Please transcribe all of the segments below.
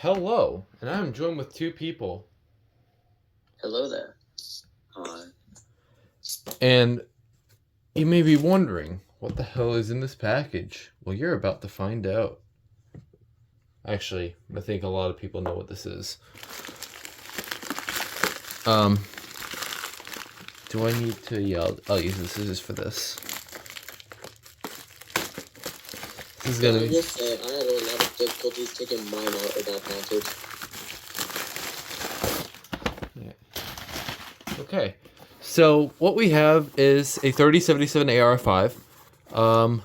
hello, and I'm joined with two people. Hello there. Hi. And you may be wondering, what the hell is in this package? Well, you're about to find out. Actually, I think a lot of people know what this is. Do I need to yell? I'll use the scissors for this. This is gonna be... I will say, I had a lot of difficulties taking mine out of that package. Yeah. Okay. So, what we have is a 3077 AR5.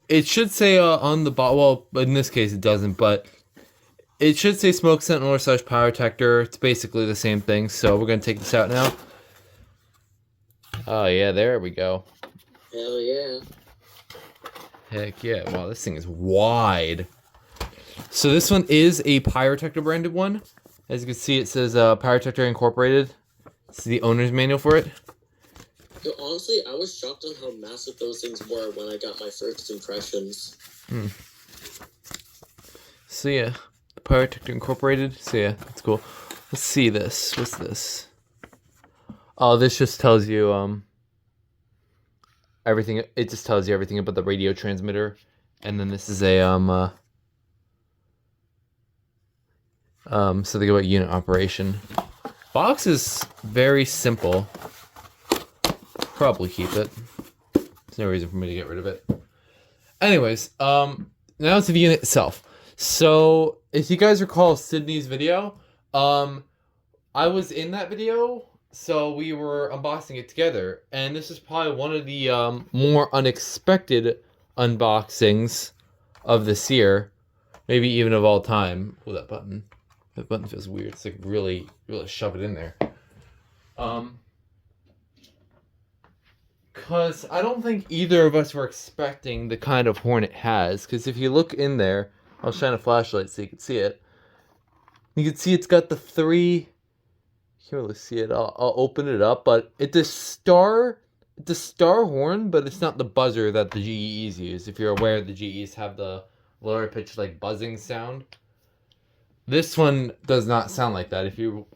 It should say on the bottom, well, in this case it doesn't, but it should say Smoke Sentinel / Pyrotronics. It's basically the same thing, so we're going to take this out now. Oh, yeah, there we go. Hell yeah. Heck yeah. Wow, this thing is wide. So this one is a Pyrotronics branded one. As you can see, it says Pyrotronics Incorporated. This is the owner's manual for it. Yo, honestly, I was shocked on how massive those things were when I got my first impressions. So yeah, Pyrotronics Incorporated. So yeah, that's cool. Let's see this. What's this? Oh, this just tells you everything. It just tells you everything about the radio transmitter, and then this is a something about unit operation. Box is very simple. Probably keep it. There's no reason for me to get rid of it. Anyways, now to the unit itself. So, if you guys recall Sidney's video, I was in that video, so we were unboxing it together, and this is probably one of the more unexpected unboxings of this year, maybe even of all time. Oh, that button feels weird. It's like really shove it in there. Because I don't think either of us were expecting the kind of horn it has. Because if you look in there, I'll shine a flashlight so you can see it. You can see it's got the three. You can't really see it. I'll open it up, but it's a star horn, but it's not the buzzer that the GEs use. If you're aware, the GEs have the lower pitch like buzzing sound. This one does not sound like that.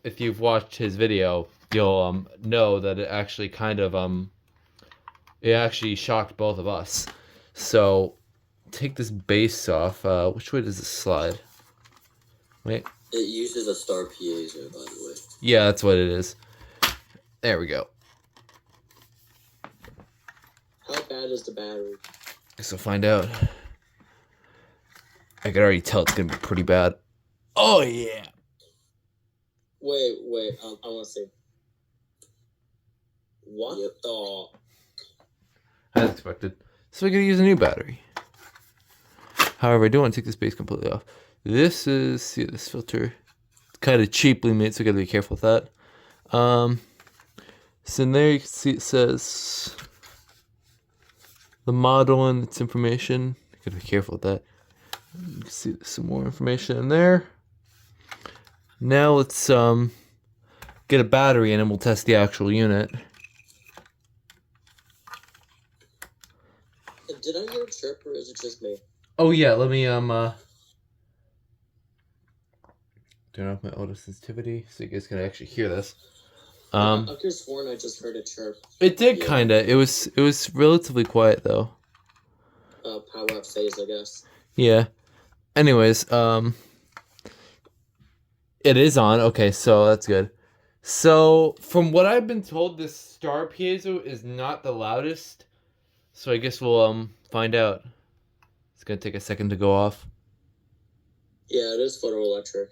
If you've watched his video, you'll know that it actually kind of it actually shocked both of us. So, take this base off. Which way does this slide? Wait. It uses a star piezo, by the way. Yeah, that's what it is. There we go. How bad is the battery? Guess we'll find out. I can already tell it's gonna be pretty bad. Oh, yeah. Wait, I want to see. What the... As expected. So we're going to use a new battery. However, I do want to take this base completely off. This is, see this filter. It's kind of cheaply made, so we got to be careful with that. So in there you can see it says the model and its information. You got to be careful with that. You can see there's some more information in there. Now let's get a battery in and we'll test the actual unit. Did I hear a chirp or is it just me? Oh yeah, let me turn off my auto sensitivity so you guys can actually hear this. I could have sworn I just heard a chirp. It did kinda. It was relatively quiet though. Power up phase, I guess. Yeah. Anyways, it is on. Okay, so that's good. So from what I've been told, this star piezo is not the loudest. So I guess we'll find out. It's gonna take a second to go off. Yeah, it is photoelectric.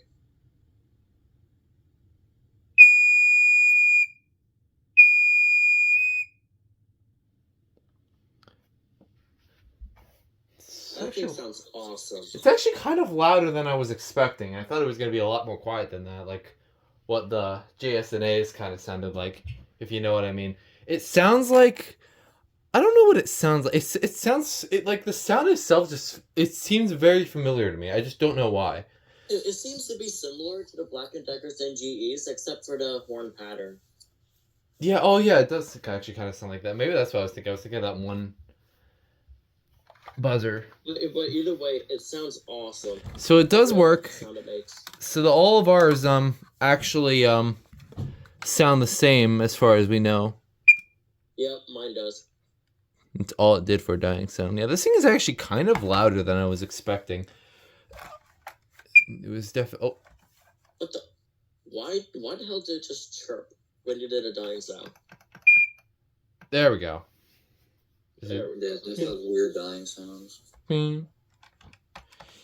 That thing sounds awesome. It's actually kind of louder than I was expecting. I thought it was gonna be a lot more quiet than that, like what the JSNAs kind of sounded like, if you know what I mean. It sounds like, I don't know what it sounds like. It sounds like the sound itself it seems very familiar to me. I just don't know why. It seems to be similar to the Black & Deckers and GEs, except for the horn pattern. Yeah, oh yeah, it does actually kind of sound like that. Maybe that's what I was thinking. I was thinking of that one buzzer. But either way, it sounds awesome. So it does I really like work. the sound it makes. So all of ours actually sound the same as far as we know. Yep, mine does. It's all it did for a dying sound. Yeah, this thing is actually kind of louder than I was expecting. It was definitely. Oh, What the? Why the hell did it just chirp when you did a dying sound? there we go. There we go. This has weird dying sounds.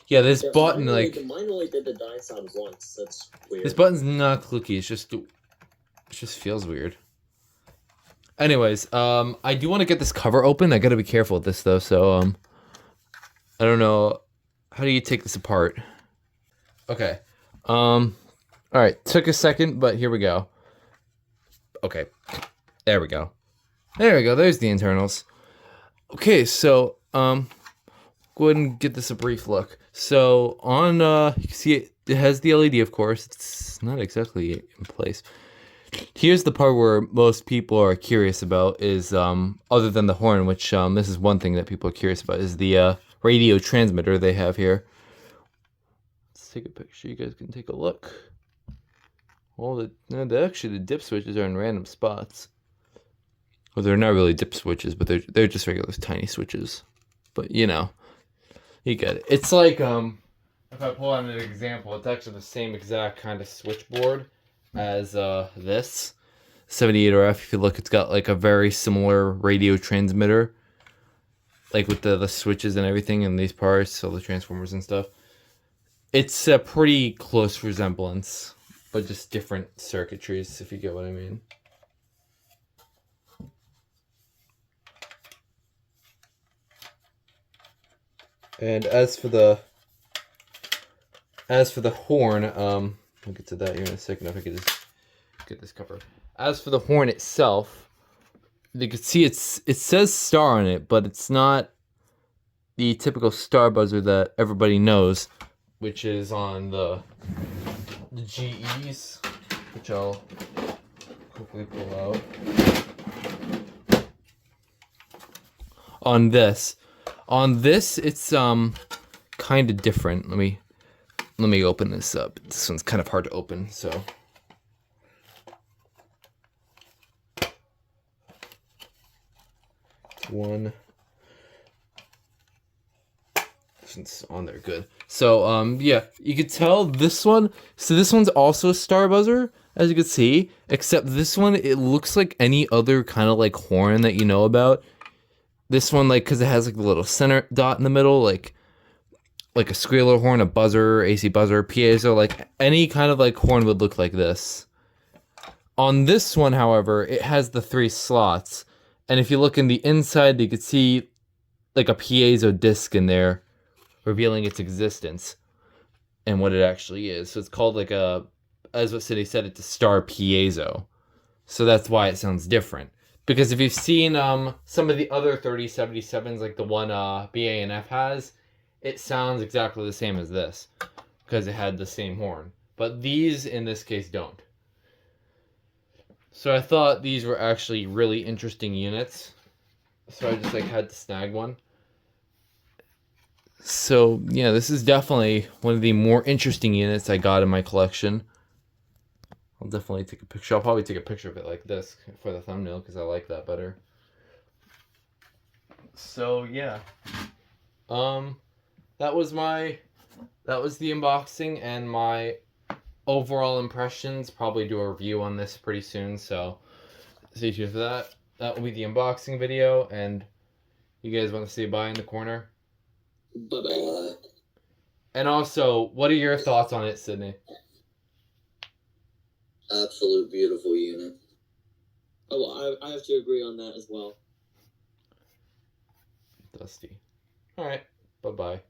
Yeah, this Yeah, button mine only did the dying sound once. That's weird. this button's not clicky. It just feels weird. Anyways, I do want to get this cover open. I gotta be careful with this though. So I don't know. How do you take this apart? Okay. All right. Took a second, but here we go. Okay. There we go. There we go. There's the internals. Okay, so go ahead and get this a brief look. So on you can see it has the LED, of course. It's not exactly in place. Here's the part where most people are curious about is other than the horn, which this is one thing that people are curious about, is the radio transmitter they have here. Let's take a picture. You guys can take a look. Well, actually the dip switches are in random spots. Well, they're not really dip switches, but they're just regular tiny switches. But you know, you get it. It's like if I pull out an example, it's actually the same exact kind of switchboard as this 78RF. If you look, it's got like a very similar radio transmitter, like with the switches and everything in these parts, all the transformers and stuff. It's a pretty close resemblance, but just different circuitries, if you get what I mean. And as for the horn, we'll get to that here in a second if I could just get this covered. As for the horn itself, you can see it says star on it, but it's not the typical star buzzer that everybody knows, which is on the GEs, which I'll quickly pull out. On this, it's kind of different. Let me open this up. This one's kind of hard to open, so. One. This one's on there, good. So, yeah, you could tell this one. So this one's also a star buzzer, as you can see, except this one, it looks like any other kind of like horn that you know about. This one, like, because it has like the little center dot in the middle, like a squealer horn, a buzzer, AC buzzer, piezo, like any kind of like horn would look like this. On this one, however, it has the 3 slots, and if you look in the inside, you could see like a piezo disc in there, revealing its existence and what it actually is. So it's called like as what Sidney said, it's a star piezo. So that's why it sounds different. Because if you've seen some of the other 3077s, like the one BANF has, it sounds exactly the same as this, because it had the same horn. But these, in this case, don't. So I thought these were actually really interesting units. So I just like had to snag one. So yeah, this is definitely one of the more interesting units I got in my collection. I'll definitely take a picture. I'll probably take a picture of it like this for the thumbnail because I like that better. So yeah, that was the unboxing and my overall impressions. Probably do a review on this pretty soon, so stay tuned for that. That will be the unboxing video, and you guys want to say bye in the corner? Bye-bye. And also, what are your thoughts on it, Sidney? Absolute beautiful unit. Oh, well, I have to agree on that as well. Dusty. Alright, bye-bye.